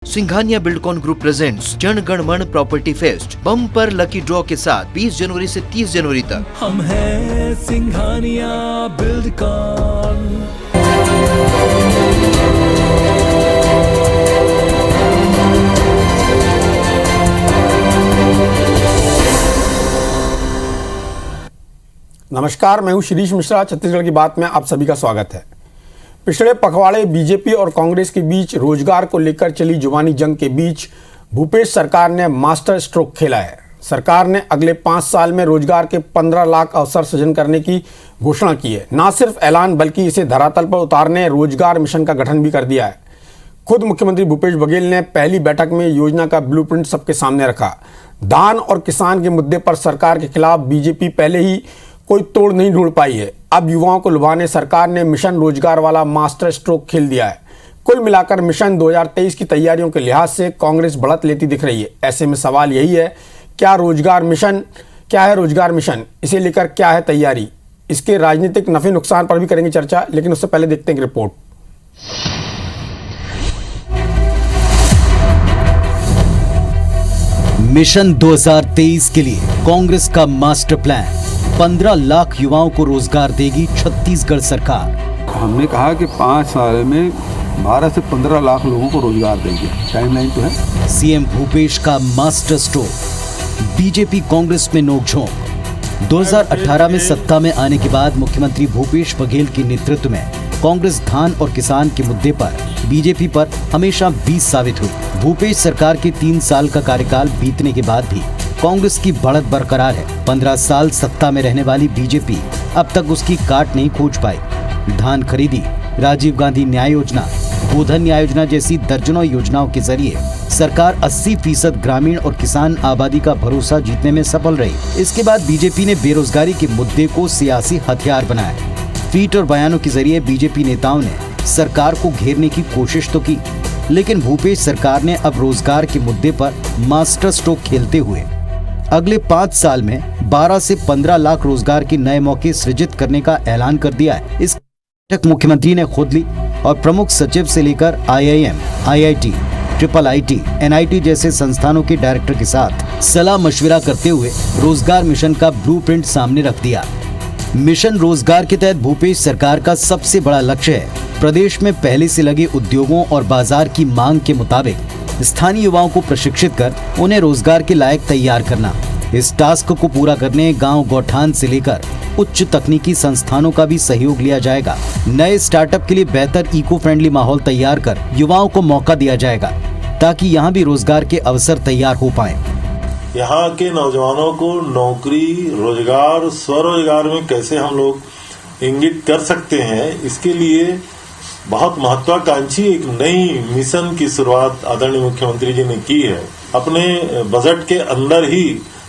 Singhania Buildcon group presents Jana Gana मन property fest bumper lucky draw के साथ 20 जनवरी से 30 जनवरी तक। हम हैं सिंघानिया बिल्डकॉन। नमस्कार, मैं हूं शिरीष मिश्रा। छत्तीसगढ़ की बात में आप सभी का स्वागत है। पिछले पखवाड़े बीजेपी और कांग्रेस के बीच रोजगार को लेकर चली जुबानी जंग के बीच भूपेश सरकार ने मास्टर स्ट्रोक खेला है। सरकार ने अगले 5 साल में रोजगार के 15 लाख अवसर सृजन करने की घोषणा की है। न सिर्फ ऐलान बल्कि इसे धरातल पर उतारने रोजगार मिशन का गठन भी कर दिया है। खुद मुख्यमंत्री भूपेश बघेल ने पहली बैठक में योजना का ब्लूप्रिंट सबके सामने रखा। धान और किसान के मुद्दे पर सरकार के खिलाफ बीजेपी पहले ही कोई तोड़ नहीं ढूंढ पाई है। अब युवाओं को लुभाने सरकार ने मिशन रोजगार वाला मास्टर स्ट्रोक खेल दिया है। कुल मिलाकर मिशन 2023 की तैयारियों के लिहाज से कांग्रेस बढ़त लेती दिख रही है। ऐसे में सवाल यही है, क्या है रोजगार मिशन, इसे लेकर क्या है तैयारी? इसके राजनीतिक नफे नुकसान पर भी करेंगे चर्चा, लेकिन उससे पहले देखते हैं एक रिपोर्ट। मिशन 2023 के लिए कांग्रेस का मास्टर प्लान। 15 लाख युवाओं को रोजगार देगी छत्तीसगढ़ सरकार। हमने कहा कि 5 साल में 12 से 15 लाख लोगों को रोजगार देंगे। टाइमलाइन तो है। सीएम भूपेश का मास्टर स्ट्रोक। बीजेपी कांग्रेस में नोकझोंक। 2018 में सत्ता में आने के बाद मुख्यमंत्री भूपेश बघेल के नेतृत्व में कांग्रेस धान और किसान के मुद्दे पर बीजेपी पर हमेशा 20 साबित हुई। भूपेश सरकार के 3 साल का कार्यकाल बीतने के बाद भी कांग्रेस की बढ़त बरकरार है। 15 साल सत्ता में रहने वाली बीजेपी अब तक उसकी काट नहीं खोज पाई। धान खरीदी, राजीव गांधी न्याय योजना, गोधन न्याय योजना जैसी दर्जनों योजनाओं के जरिए सरकार 80% ग्रामीण और किसान आबादी का भरोसा जीतने में सफल रही। इसके बाद बीजेपी ने बेरोजगारी के मुद्दे को सियासी हथियार बनाया। ट्वीट और बयानों के जरिए बीजेपी नेताओं ने सरकार को घेरने की कोशिश तो की, लेकिन भूपेश सरकार ने अब रोजगार के मुद्दे पर मास्टर स्ट्रोक खेलते हुए अगले 5 साल में 12 से 15 लाख रोजगार के नए मौके सृजित करने का ऐलान कर दिया है। इस बैठक मुख्यमंत्री ने खुद ली और प्रमुख सचिव से लेकर IIM, IIT, IIIT, NIT जैसे संस्थानों के डायरेक्टर के साथ सलाह मशविरा करते हुए रोजगार मिशन का ब्लूप्रिंट सामने रख दिया। मिशन रोजगार के तहत भूपेश सरकार का सबसे बड़ा लक्ष्य है प्रदेश में पहले से लगे उद्योगों और बाजार की मांग के मुताबिक स्थानीय युवाओं को प्रशिक्षित कर उन्हें रोजगार के लायक तैयार करना। इस टास्क को पूरा करने गांव गौठान से लेकर उच्च तकनीकी संस्थानों का भी सहयोग लिया जाएगा। नए स्टार्टअप के लिए बेहतर इको फ्रेंडली माहौल तैयार कर युवाओं को मौका दिया जाएगा ताकि यहाँ भी रोजगार के अवसर तैयार हो पाए। यहाँ के नौजवानों को नौकरी, रोजगार, स्वरोजगार में कैसे हम लोग इंगित कर सकते हैं, इसके लिए बहुत महत्वाकांक्षी एक नई मिशन की शुरुआत आदरणीय मुख्यमंत्री जी ने की है। अपने बजट के अंदर ही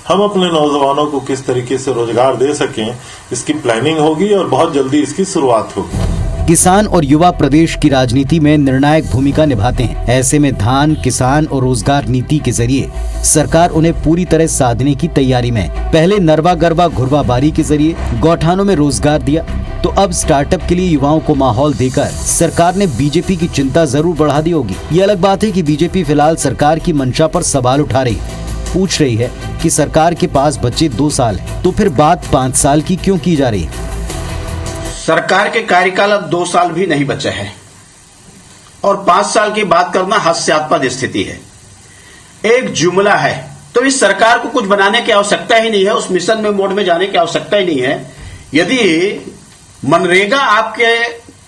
हम अपने नौजवानों को किस तरीके से रोजगार दे सकें, इसकी प्लानिंग होगी और बहुत जल्दी इसकी शुरुआत होगी। किसान और युवा प्रदेश की राजनीति में निर्णायक भूमिका निभाते हैं। ऐसे में धान, किसान और रोजगार नीति के जरिए सरकार उन्हें पूरी तरह साधने की तैयारी में है। पहले नरवा गरबा घुरवा बारी के जरिए गौठानों में रोजगार दिया, तो अब स्टार्टअप के लिए युवाओं को माहौल देकर सरकार ने बीजेपी की चिंता जरूर बढ़ा दी होगी। ये अलग बात है कि बीजेपी फिलहाल सरकार की मंशा पर सवाल उठा रही, पूछ रही है कि सरकार के पास बचे 2 साल है, तो फिर बात 5 साल की क्यों की जा रही है? सरकार के कार्यकाल अब 2 साल भी नहीं बचे हैं और 5 साल की बात करना हास्यास्पद स्थिति है। एक जुमला है, तो इस सरकार को कुछ बनाने की आवश्यकता ही नहीं है, उस मिशन में मोड में जाने की आवश्यकता ही नहीं है। यदि मनरेगा आपके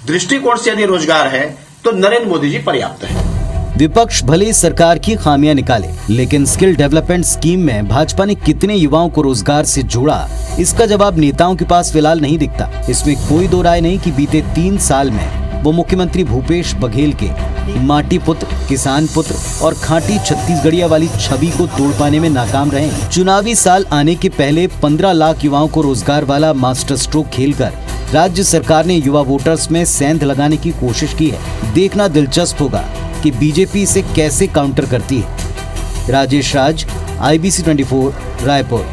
दृष्टिकोण से यदि रोजगार है तो नरेंद्र मोदी जी पर्याप्त है। विपक्ष भले सरकार की खामियां निकाले, लेकिन स्किल डेवलपमेंट स्कीम में भाजपा ने कितने युवाओं को रोजगार से जोड़ा, इसका जवाब नेताओं के पास फिलहाल नहीं दिखता। इसमें कोई दो राय नहीं कि बीते 3 साल में वो मुख्यमंत्री भूपेश बघेल के माटी पुत्र, किसान पुत्र और खांटी छत्तीसगढ़िया वाली छवि को तोड़ पाने में नाकाम रहे। चुनावी साल आने के पहले 15 लाख युवाओं को रोजगार वाला मास्टर स्ट्रोक खेलकर राज्य सरकार ने युवा वोटर्स में सेंध लगाने की कोशिश की है। देखना दिलचस्प होगा कि बीजेपी इसे कैसे काउंटर करती है। राजेश राज, IBC 24, रायपुर।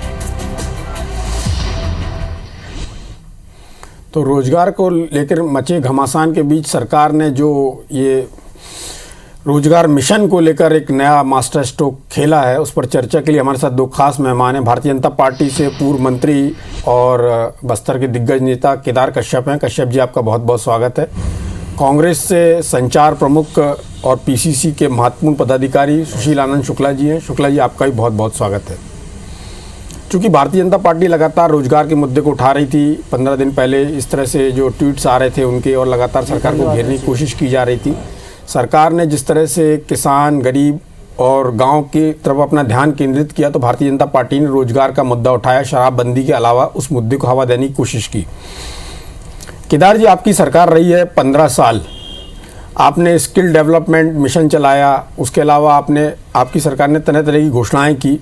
तो रोजगार को लेकर मचे घमासान के बीच सरकार ने जो ये रोजगार मिशन को लेकर एक नया मास्टर स्ट्रोक खेला है, उस पर चर्चा के लिए हमारे साथ दो खास मेहमान हैं। भारतीय जनता पार्टी से पूर्व मंत्री और बस्तर के दिग्गज नेता केदार कश्यप हैं। कश्यप जी, आपका बहुत बहुत स्वागत है। कांग्रेस से संचार प्रमुख और पीसीसी के महत्वपूर्ण पदाधिकारी सुशील आनंद शुक्ला जी हैं। शुक्ला जी, आपका भी बहुत बहुत स्वागत है। चूँकि भारतीय जनता पार्टी लगातार रोजगार के मुद्दे को उठा रही थी, 15 दिन पहले इस तरह से जो ट्वीट्स आ रहे थे उनके, और लगातार सरकार को घेरने की कोशिश की जा रही थी। सरकार ने जिस तरह से किसान, गरीब और गांव की तरफ अपना ध्यान केंद्रित किया, तो भारतीय जनता पार्टी ने रोजगार का मुद्दा उठाया, शराबबंदी के अलावा उस मुद्दे को हवा देने की कोशिश की। केदार जी, आपकी सरकार रही है 15 साल, आपने स्किल डेवलपमेंट मिशन चलाया, उसके अलावा आपकी सरकार ने तरह तरह की घोषणाएं की,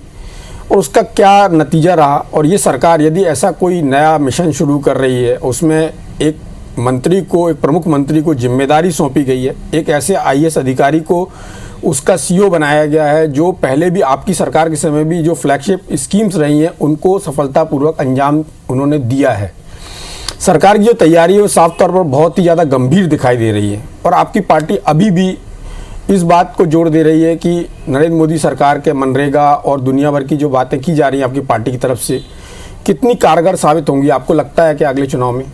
और उसका क्या नतीजा रहा? और ये सरकार यदि ऐसा कोई नया मिशन शुरू कर रही है, उसमें एक प्रमुख मंत्री को जिम्मेदारी सौंपी गई है, एक ऐसे आईएएस अधिकारी को उसका सीईओ बनाया गया है जो पहले भी आपकी सरकार के समय भी जो फ्लैगशिप स्कीम्स रही हैं उनको सफलतापूर्वक अंजाम उन्होंने दिया है। सरकार की जो तैयारी है वो साफ तौर पर बहुत ही ज़्यादा गंभीर दिखाई दे रही है, और आपकी पार्टी अभी भी इस बात को जोर दे रही है कि नरेंद्र मोदी सरकार के मनरेगा और दुनिया भर की जो बातें की जा रही हैं आपकी पार्टी की तरफ से, कितनी कारगर साबित होंगी? आपको लगता है कि अगले चुनाव में?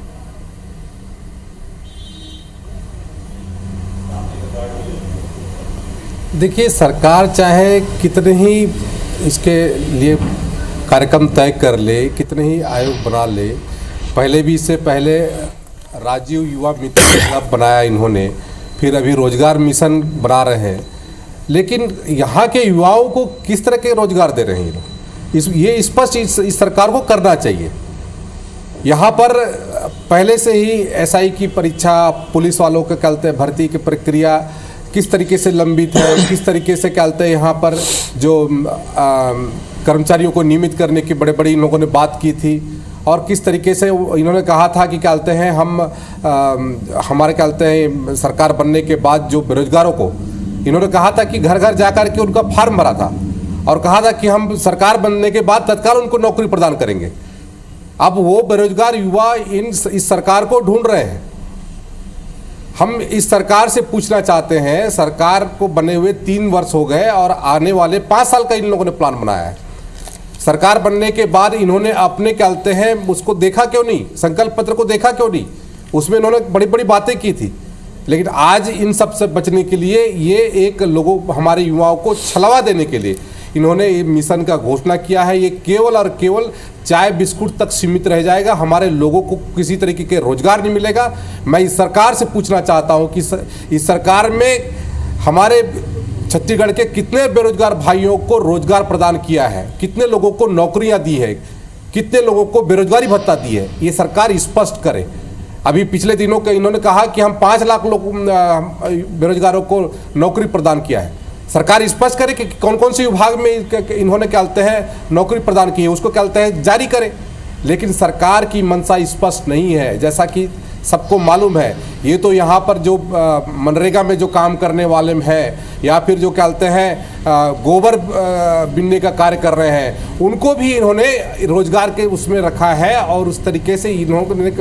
देखिए, सरकार चाहे कितने ही इसके लिए कार्यक्रम तय कर ले, कितने ही आयोग बना ले, पहले भी इससे पहले राजीव युवा मित्र क्लब बनाया इन्होंने, फिर अभी रोजगार मिशन बना रहे हैं, लेकिन यहाँ के युवाओं को किस तरह के रोजगार दे रहे हैं ये स्पष्ट इस सरकार को करना चाहिए। यहाँ पर पहले से ही एसआई की परीक्षा, पुलिस वालों के कहते हैं भर्ती की प्रक्रिया किस तरीके से लंबित है, किस तरीके से कहते हैं यहाँ पर जो कर्मचारियों को नियमित करने की बड़े इन लोगों ने बात की थी, और किस तरीके से इन्होंने कहा था कि कहते हैं हम हमारे कहते हैं सरकार बनने के बाद जो बेरोजगारों को इन्होंने कहा था कि घर घर जाकर के उनका फॉर्म भरा था और कहा था कि हम सरकार बनने के बाद तत्काल उनको नौकरी प्रदान करेंगे। अब वो बेरोजगार युवा इस सरकार को ढूंढ रहे हैं। हम इस सरकार से पूछना चाहते हैं, सरकार को बने हुए 3 वर्ष हो गए और आने वाले 5 साल का इन लोगों ने प्लान बनाया है। सरकार बनने के बाद इन्होंने अपने कहते हैं उसको देखा क्यों नहीं, संकल्प पत्र को देखा क्यों नहीं? उसमें इन्होंने बड़ी बातें की थी, लेकिन आज इन सब से बचने के लिए ये एक लोगों हमारे युवाओं को छलावा देने के लिए इन्होंने ये मिशन का घोषणा किया है। ये केवल और केवल चाय बिस्कुट तक सीमित रह जाएगा, हमारे लोगों को किसी तरीके के रोजगार नहीं मिलेगा। मैं इस सरकार से पूछना चाहता हूं कि इस सरकार में हमारे छत्तीसगढ़ के कितने बेरोजगार भाइयों को रोजगार प्रदान किया है, कितने लोगों को नौकरियां दी है, कितने लोगों को बेरोजगारी भत्ता दी है, ये सरकार स्पष्ट करे। अभी पिछले दिनों के इन्होंने कहा कि हम 5 लाख लोग बेरोजगारों को नौकरी प्रदान किया है। सरकार स्पष्ट करे कि कौन कौन से विभाग में इन्होंने कहते हैं नौकरी प्रदान की है, उसको कहते हैं जारी करे। लेकिन सरकार की मंशा स्पष्ट नहीं है, जैसा कि सबको मालूम है। ये तो यहाँ पर जो मनरेगा में जो काम करने वाले हैं, या फिर जो कहते हैं गोबर बीनने का कार्य कर रहे हैं, उनको भी इन्होंने रोजगार के उसमें रखा है, और उस तरीके से इन्होंने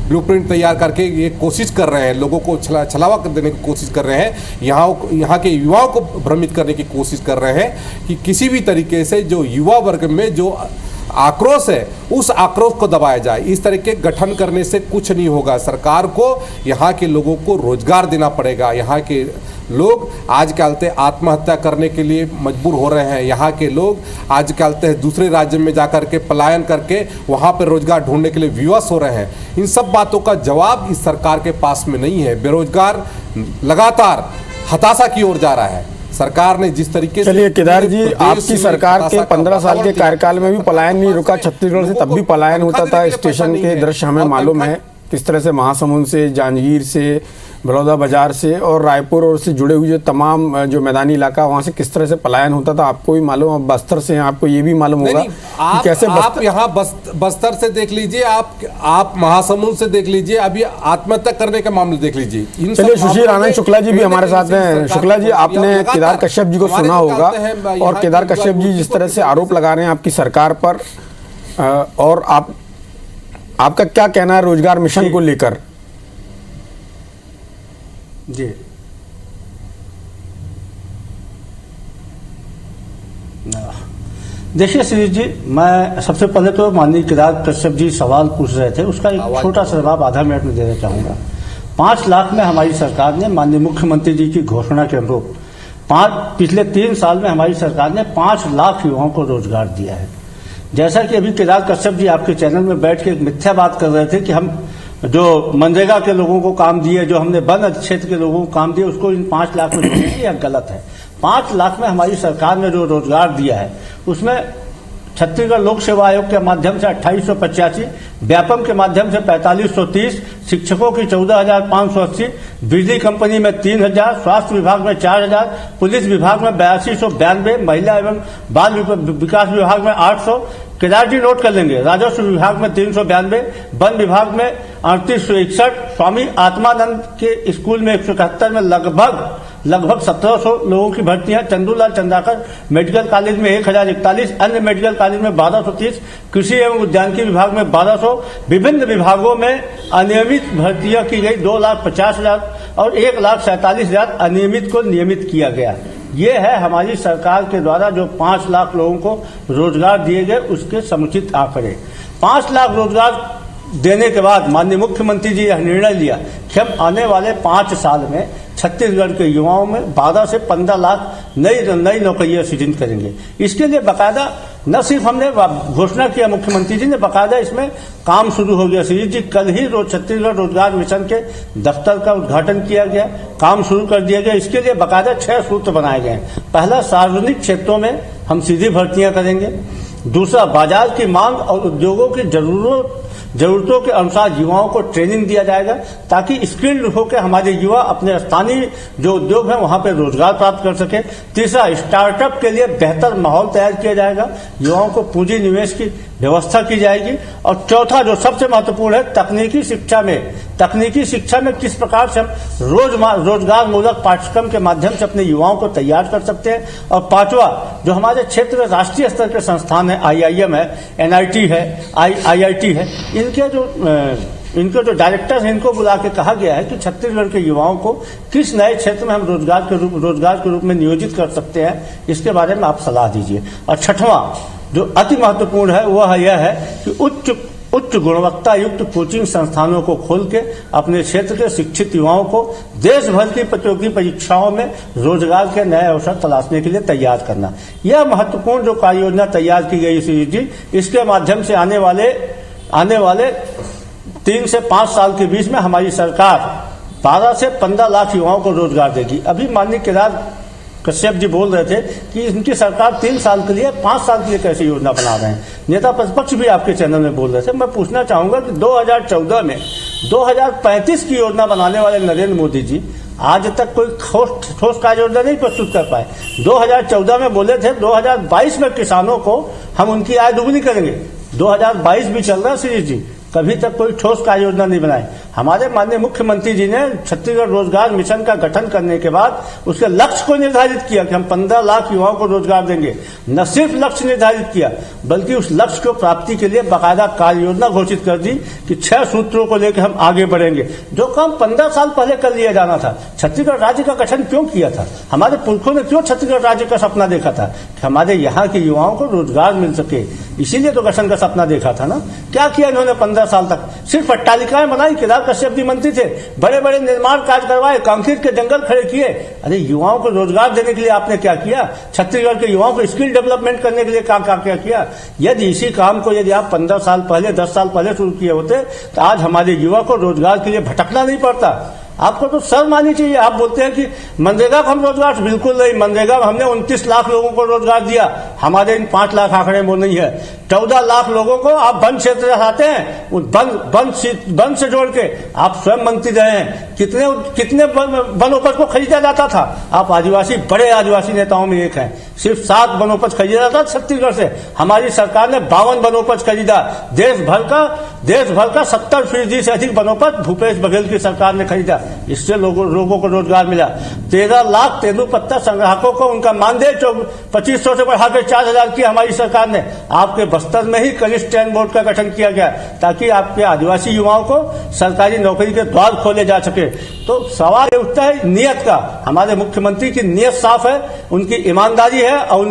ब्लूप्रिंट तैयार करके ये कोशिश कर रहे हैं, लोगों को छलावा देने की कोशिश कर रहे हैं, यहाँ के युवाओं को भ्रमित करने की कोशिश कर रहे हैं कि किसी भी तरीके से जो युवा वर्ग में जो आक्रोश है उस आक्रोश को दबाया जाए। इस तरह के गठन करने से कुछ नहीं होगा। सरकार को यहाँ के लोगों को रोजगार देना पड़ेगा। यहाँ के लोग आज कहते हैं आत्महत्या करने के लिए मजबूर हो रहे हैं। यहाँ के लोग आज कहते हैं दूसरे राज्य में जाकर के पलायन करके वहाँ पर रोजगार ढूंढने के लिए विवश हो रहे हैं। इन सब बातों का जवाब इस सरकार के पास में नहीं है। बेरोजगार लगातार हताशा की ओर जा रहा है। सरकार ने जिस तरीके से, चलिए केदार जी, आपकी सरकार के 15 साल के कार्यकाल में भी पलायन नहीं रुका। छत्तीसगढ़ से तब भी पलायन होता था। स्टेशन के दृश्य हमें मालूम है किस तरह से महासमुंद से, जांजगीर से, बलौदा बाजार से और रायपुर और से जुड़े हुए तमाम जो मैदानी इलाका वहाँ से किस तरह से पलायन होता था। आपको भी मालूम, अब बस्तर से हैं, आपको ये भी मालूम होगा कि कैसे आप यहाँ बस्तर से देख लीजिए, आप महासमुंद से देख लीजिए, अभी आत्महत्या करने का मामला देख लीजिए। चलिए, सुशील आनंद शुक्ला जी भी हमारे साथ हैं। शुक्ला जी, आपने केदार कश्यप जी को सुना होगा, और केदार कश्यप जी जिस तरह से आरोप लगा रहे हैं आपकी सरकार पर, और आपका क्या कहना है रोजगार मिशन को लेकर? जी, देखिए श्री जी, मैं सबसे पहले तो माननीय किरार कश्यप जी सवाल पूछ रहे थे, उसका एक छोटा सा जवाब आधा मिनट में देना चाहूंगा। 5 लाख में हमारी सरकार ने माननीय मुख्यमंत्री जी की घोषणा के अनुरूप पिछले 3 साल में हमारी सरकार ने 5 लाख युवाओं को रोजगार दिया है। जैसा कि अभी किरार कश्यप जी आपके चैनल में बैठ के एक मिथ्या बात कर रहे थे कि हम जो मनरेगा के लोगों को काम दिए, जो हमने वन क्षेत्र के लोगों को काम दिए, उसको इन 5 लाख में जोड़ेंगे, यह गलत है। 5 लाख में हमारी सरकार ने जो रोजगार दिया है उसमें छत्तीसगढ़ लोक सेवा आयोग के माध्यम से 2885, व्यापम के माध्यम से 4530, शिक्षकों की 14580, बिजली कंपनी में 3000, स्वास्थ्य विभाग में 4000, पुलिस विभाग में 8292, महिला एवं बाल विकास विभाग में 800, केदारजी नोट कर लेंगे, राजस्व विभाग में 392, वन विभाग में 3861, स्वामी आत्मानंद के स्कूल में 171 में लगभग 1700 लोगों की भर्ती है, चंदूलाल चंद्राकर मेडिकल कॉलेज में 1041, अन्य मेडिकल कॉलेज में 1230, कृषि एवं उद्यानिकी विभाग में 1200, विभिन्न विभागों में अनियमित भर्तियां की गई 2,50,000 और 1,47,000 अनियमित को नियमित किया गया। ये है हमारी सरकार के द्वारा जो 5 लाख लोगों को रोजगार दिए गए उसके समुचित आंकड़े। 5 लाख रोजगार देने के बाद माननीय मुख्यमंत्री जी यह निर्णय लिया कि हम आने वाले 5 साल में छत्तीसगढ़ के युवाओं में 12 से 15 लाख नई नौकरियां सृजित करेंगे। इसके लिए बाकायदा न सिर्फ हमने घोषणा किया, मुख्यमंत्री जी ने बाकायदा इसमें काम शुरू हो गया। श्री जी, कल ही छत्तीसगढ़ रोजगार मिशन के दफ्तर का उद्घाटन किया गया, काम शुरू कर दिया गया। इसके लिए बाकायदा 6 सूत्र बनाए गए हैं। पहला, सार्वजनिक क्षेत्रों में हम सीधी भर्तियां करेंगे। दूसरा, बाजार की मांग और उद्योगों की जरूरतों के अनुसार युवाओं को ट्रेनिंग दिया जाएगा ताकि स्किल्ड होकर हमारे युवा अपने स्थानीय जो उद्योग है वहां पे रोजगार प्राप्त कर सके। तीसरा, स्टार्टअप के लिए बेहतर माहौल तैयार किया जाएगा, युवाओं को पूंजी निवेश की व्यवस्था की जाएगी। और चौथा, जो सबसे महत्वपूर्ण है, तकनीकी शिक्षा में किस प्रकार से हम रोजगार मूलक पाठ्यक्रम के माध्यम से अपने युवाओं को तैयार कर सकते हैं। और पांचवा, जो हमारे क्षेत्र में राष्ट्रीय स्तर के संस्थान है, IIM है, NIT है, IIT है, इनके जो डायरेक्टर हैं इनको बुला के कहा गया है कि छत्तीसगढ़ के युवाओं को किस नए क्षेत्र में हम रोजगार के रूप में नियोजित कर सकते हैं, इसके बारे में आप सलाह दीजिए। और छठवां, जो अति महत्वपूर्ण है, वह यह है कि उच्च गुणवत्ता युक्त कोचिंग संस्थानों को खोल के अपने क्षेत्र के शिक्षित युवाओं को देश भर की प्रतियोगी परीक्षाओं में रोजगार के नए अवसर तलाशने के लिए तैयार करना। यह महत्वपूर्ण जो कार्य योजना तैयार की गई श्री जी, इसके माध्यम से आने वाले 3 से 5 साल के बीच में हमारी सरकार 12 से 15 लाख युवाओं को रोजगार देगी। अभी माननीय किरार कश्यप जी बोल रहे थे कि इनकी सरकार 3 साल के लिए 5 साल के लिए कैसे योजना बना रहे हैं। नेता प्रतिपक्ष भी आपके चैनल में बोल रहे थे। मैं पूछना चाहूंगा कि 2014 में 2035 की योजना बनाने वाले नरेंद्र मोदी जी आज तक कोई ठोस कार्य योजना नहीं प्रस्तुत कर पाए। 2014 में बोले थे 2022 में किसानों को हम उनकी आय दुगनी करेंगे। 2022 भी चल रहा है श्री जी, कभी तक कोई ठोस कार्य योजना नहीं बनाई। हमारे माननीय मुख्यमंत्री जी ने छत्तीसगढ़ रोजगार मिशन का गठन करने के बाद उसके लक्ष्य को निर्धारित किया कि हम 15 लाख युवाओं को रोजगार देंगे। न सिर्फ लक्ष्य निर्धारित किया बल्कि उस लक्ष्य को प्राप्ति के लिए बाकायदा कार्य योजना घोषित कर दी कि 6 सूत्रों को लेकर हम आगे बढ़ेंगे। जो काम 15 साल पहले कर लिया जाना था। छत्तीसगढ़ राज्य का गठन क्यों किया था? हमारे पुरखों ने क्यों छत्तीसगढ़ राज्य का सपना देखा था कि हमारे यहाँ के युवाओं को रोजगार मिल सके? इसीलिए तो गठन का सपना देखा था ना। क्या किया इन्होंने 15 साल तक? सिर्फ अट्टालिकाएं बनाई। किरार कश्यप जी मंत्री थे, बड़े बड़े निर्माण कार्य करवाए, कंक्रीट के जंगल खड़े किए। अरे युवाओं को रोजगार देने के लिए आपने क्या किया? छत्तीसगढ़ के युवाओं को स्किल डेवलपमेंट करने के लिए क्या किया? यदि इसी काम को यदि आप 15 साल पहले 10 साल पहले शुरू किए होते तो आज हमारे युवा को रोजगार के लिए भटकना नहीं पड़ता। आपको तो शर्म आनी चाहिए। आप बोलते हैं कि मनरेगा को हम रोजगार, बिल्कुल नहीं। मनरेगा में हमने 29 लाख लोगों को रोजगार दिया। हमारे इन 5 लाख आंकड़े वो नहीं है। 14 लाख लोगों को आप वन क्षेत्र रहते हैं, वन से जोड़ के आप स्वयं मंत्री रहे हैं। कितने वनोपज को खरीदा जाता था? आप आदिवासी, बड़े आदिवासी नेताओं में एक हैं। सिर्फ 7 वनोपज खरीदा था छत्तीसगढ़ से। हमारी सरकार ने 52 वनोपज खरीदा। देश भर का 70% से अधिक वनोपज भूपेश बघेल की सरकार ने खरीदा। इससे लोगों को रोजगार मिला। 13 लाख तेंदूपत्ता संग्राहकों को उनका मानदेय 2500 से बढ़ाकर 4000 की हमारी सरकार ने। आपके बस्तर में ही कनिष्ठ चयन बोर्ड का गठन किया गया ताकि आपके आदिवासी युवाओं को सरकारी नौकरी के द्वार खोले जा सके। तो सवाल ये उठता है नियत का। हमारे मुख्यमंत्री की नियत साफ है, उनकी ईमानदारी है और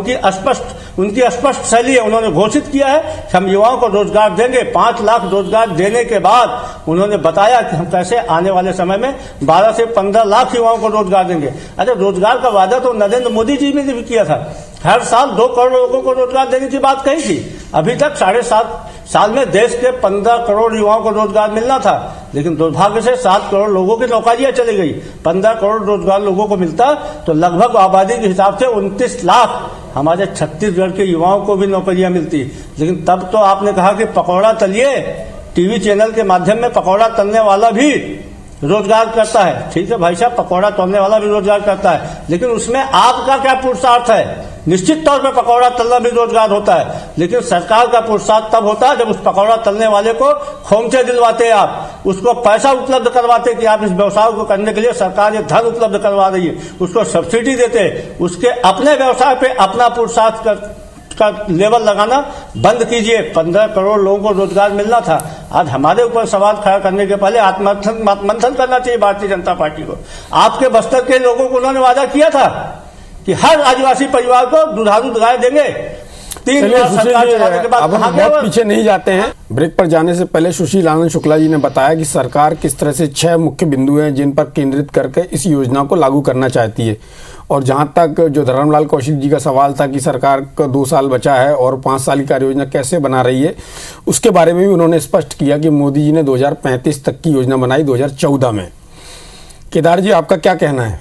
उनकी स्पष्ट शैली है। उन्होंने घोषित किया है कि हम युवाओं को रोजगार देंगे। 5 लाख रोजगार देने के बाद उन्होंने बताया कि हम कैसे आने वाले समय में 12 से 15 लाख युवाओं को रोजगार देंगे। अरे रोजगार का वादा तो नरेंद्र मोदी जी ने भी किया था। हर साल 2 करोड़ लोगों को रोजगार देने की बात कही थी। अभी तक 7.5 साल में देश के 15 करोड़ युवाओं को रोजगार मिलना था, लेकिन दुर्भाग्य से 7 करोड़ लोगों की नौकरियां चली गई। 15 करोड़ रोजगार लोगों को मिलता तो लगभग आबादी के हिसाब से 29 लाख हमारे छत्तीसगढ़ के युवाओं को भी नौकरियां मिलती। लेकिन तब तो आपने कहा कि पकौड़ा तलिए, टीवी चैनल के माध्यम में पकौड़ा तलने वाला भी रोजगार करता है। ठीक है भाई साहब, पकौड़ा तलने वाला भी रोजगार करता है, लेकिन उसमें आपका क्या पुरुषार्थ है? निश्चित तौर पर पकौड़ा तलना भी रोजगार होता है, लेकिन सरकार का पुरुषार्थ तब होता है जब उस पकौड़ा तलने वाले को खोमचे दिलवाते, आप उसको पैसा उपलब्ध करवाते कि आप इस व्यवसाय को करने के लिए सरकार ये धन उपलब्ध करवा रही है, उसको सब्सिडी देते, उसके अपने व्यवसाय पे अपना पुरुषार्थ का लेवल लगाना बंद कीजिए। 15 करोड़ लोगों को रोजगार मिलना था। आज हमारे ऊपर सवाल खड़ा करने के पहले आत्ममंथन करना चाहिए भारतीय जनता पार्टी को। आपके बस्तर के लोगों को उन्होंने वादा किया था कि हर आदिवासी परिवार को दुधारू गाय देंगे। 3 बार सरकार चलाने के बाद अब हम बहुत पीछे नहीं जाते हैं। ब्रेक पर जाने से पहले सुशील आनंद शुक्ला जी ने बताया कि सरकार किस तरह से 6 मुख्य बिंदु हैं जिन पर केंद्रित करके इस योजना को लागू करना चाहती है। और जहां तक जो धर्मलाल कौशिक जी का सवाल था कि सरकार का 2 साल बचा है और 5 साल की कार्य योजना कैसे बना रही है, उसके बारे में भी उन्होंने स्पष्ट किया कि मोदी जी ने 2035 तक की योजना बनाई 2014 में। केदार जी, आपका क्या कहना है?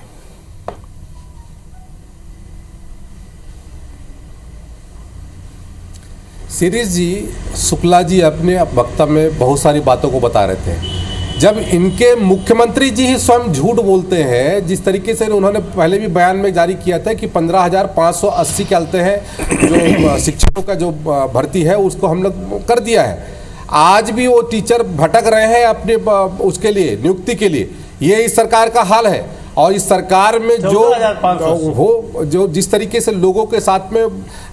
सीरीज जी, शुक्ला जी अपने वक्तव्य में बहुत सारी बातों को बता रहे थे। जब इनके मुख्यमंत्री जी ही स्वयं झूठ बोलते हैं, जिस तरीके से उन्होंने पहले भी बयान में जारी किया था कि 15,580 कहते हैं जो शिक्षकों का जो भर्ती है उसको हम लोग कर दिया है। आज भी वो टीचर भटक रहे हैं अपने उसके लिए, नियुक्ति के लिए। ये इस सरकार का हाल है। और इस सरकार में जो जिस तरीके से लोगों के साथ में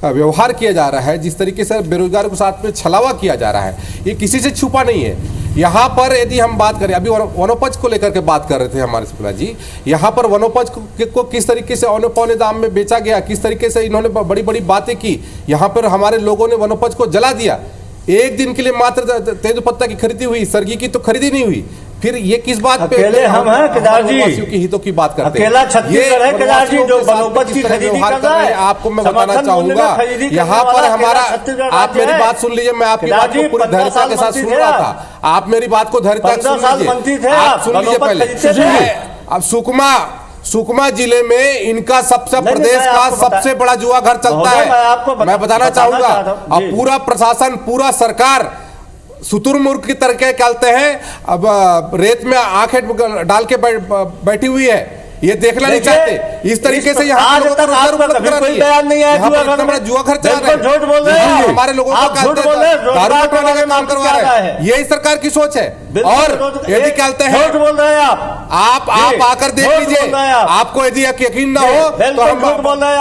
व्यवहार किया जा रहा है, जिस तरीके से बेरोजगारों के साथ में छलावा किया जा रहा है, ये किसी से छुपा नहीं है। यहाँ पर यदि हम बात करें, अभी वनोपज को लेकर के बात कर रहे थे हमारे शुक्ला जी, यहाँ पर वनोपज को किस तरीके से औने पौने दाम में बेचा गया, किस तरीके से इन्होंने बड़ी बड़ी बातें की। यहाँ पर हमारे लोगों ने वनोपज को जला दिया। एक दिन के लिए मात्र तेंदूपत्ता की खरीदी हुई, सरगी की तो खरीदी नहीं हुई। फिर ये किस बात पे हम हैं केदार जी, की हितों की बात करते हैं? अकेला छत्तीसगढ़ है केदार जी जो वनोपज की खरीदी कर रहा है। आपको मैं बताना चाहूंगा, यहाँ पर हमारा, आप मेरी बात सुन लीजिए, मैं आपकी बात को पूरी धैर्यता के साथ सुन रहा था। आप मेरी बात को धैर्यता से सुन लीजिए पहले। अब सुकमा जिले में इनका सबसे प्रदेश का सबसे बड़ा जुआ घर चलता है, मैं बताना चाहूंगा। अब पूरा प्रशासन, पूरा सरकार शुतुरमुर्ग की तरह कहते हैं, अब रेत में आंखें डाल के बैठी हुई है, ये देखना नहीं चाहते। इस तरीके से यहाँ लोगों को रोजगार उपलब्ध करा दिया। जुआ घर चला रहा है, हमारे लोगों को दारू बटवाने का काम करवा रहे हैं। यही सरकार की सोच है। और यदि कहते हैं आप आकर देख लीजिए, आपको यदि यकीन ना हो तो हम झूठ बोल रहे हैं।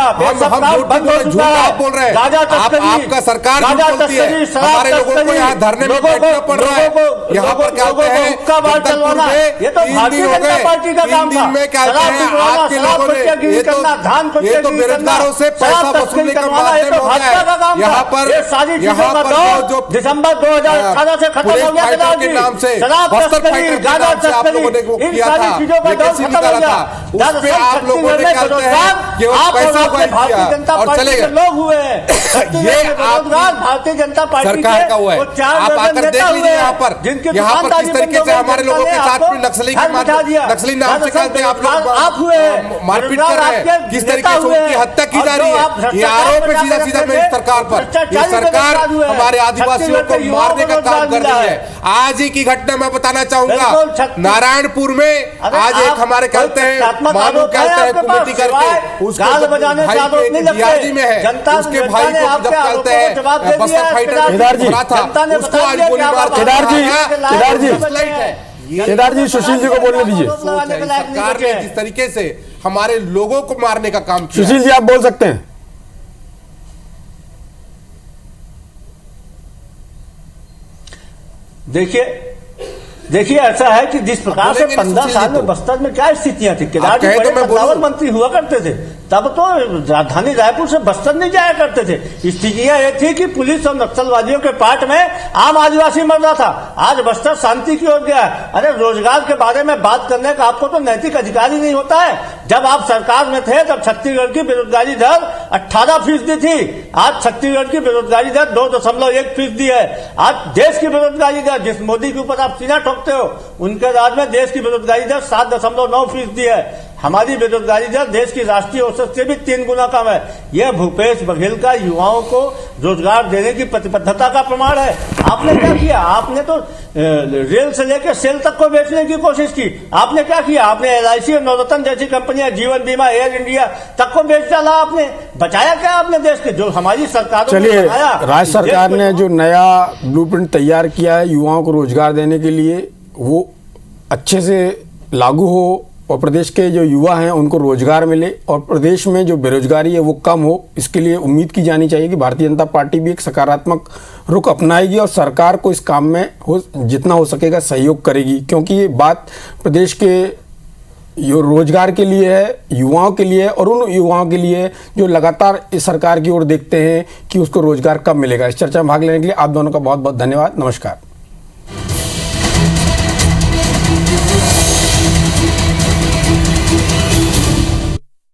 आपका सरकार झूठ बोलती है, हमारे लोगों को यहाँ धरने में बैठना पड़ रहा है। यहाँ पर कहते हैं 3 दिन हो गए, 3 दिन में कहते हैं आज के लोगों ने ये तो बेरोजगारों से पैसा वसूलने का माध्यम हो गया है। यहाँ पर जो दिसंबर 2018 से खत्म हो गया के नाम से बस्तर फाइटर के नाम से आप लोगों ने वो किया था, वैकेंसी निकाला था, उस पे आप लोगों ने कहते हैं कि वो पैसा किया और चले गए। लोग हुए ये भारतीय जनता पार्टी सरकार का हुआ है। आप आकर देख लीजिए यहाँ पर किस तरीके से हमारे लोगों के साथ में नक्सली नाम से कहते हैं आप लोग मारपीट कर रहे हैं, किस तरीके से उनकी हत्या की जा रही है। ये आरोप है सीधा सीधा मेरी सरकार पर। ये सरकार हमारे आदिवासियों को मारने का काम कर रही है। आज ही की घटना मैं बताना चाहूंगा, नारायणपुर में आज एक हमारे कहते हैं मानू कहते हैं कमेटी करके उसको डीआरजी में है, उसके भाई को जब कहते हैं बस्तर फाइटर था, उसको आज गोली मार केदार जी केदार जी, सुशील जी को बोलने दीजिए। सरकार ने जिस तरीके से हमारे लोगों को मारने का काम किया। सुशील जी, आप बोल सकते हैं। देखिए ऐसा है कि जिस प्रकार से 15 साल में बस्तर में क्या स्थितियां थी, केदार जी बड़े बदलावर मंत्री हुआ करते थे, तब तो राजधानी रायपुर से बस्तर नहीं जाया करते थे। स्थितियां ये थी कि पुलिस और नक्सलवादियों के पाट में आम आदिवासी मर रहा था। आज बस्तर शांति की ओर गया है। अरे रोजगार के बारे में बात करने का आपको तो नैतिक अधिकार ही नहीं होता है। जब आप सरकार में थे तब छत्तीसगढ़ की बेरोजगारी दर 18% थी। आज छत्तीसगढ़ की बेरोजगारी दर 2.1% है। आज देश की बेरोजगारी दर, जिस मोदी के ऊपर आप सीना ठोकते हो, उनके राज में देश की बेरोजगारी दर 7.9% है। हमारी बेरोजगारी दर देश की राष्ट्रीय औसत से भी 3 गुना कम है। यह भूपेश बघेल का युवाओं को रोजगार देने की प्रतिबद्धता का प्रमाण है। आपने क्या किया? आपने तो रेल से लेकर सेल तक को बेचने की कोशिश की। आपने क्या किया? आपने LIC और नवरत्न जैसी कंपनियां, जीवन बीमा, एयर इंडिया तक को बेच डाला। आपने बचाया क्या आपने देश के? जो हमारी सरकार, चलिए, राज्य सरकार ने जो नया ब्लूप्रिंट तैयार किया है युवाओं को रोजगार देने के लिए, वो अच्छे से लागू हो और प्रदेश के जो युवा हैं उनको रोजगार मिले और प्रदेश में जो बेरोजगारी है वो कम हो। इसके लिए उम्मीद की जानी चाहिए कि भारतीय जनता पार्टी भी एक सकारात्मक रुख अपनाएगी और सरकार को इस काम में जितना हो सकेगा सहयोग करेगी, क्योंकि ये बात प्रदेश के रोजगार के लिए है, युवाओं के लिए और उन युवाओं के लिए जो लगातार इस सरकार की ओर देखते हैं कि उसको रोजगार कब मिलेगा। इस चर्चा में भाग लेने के लिए आप दोनों का बहुत बहुत धन्यवाद। नमस्कार।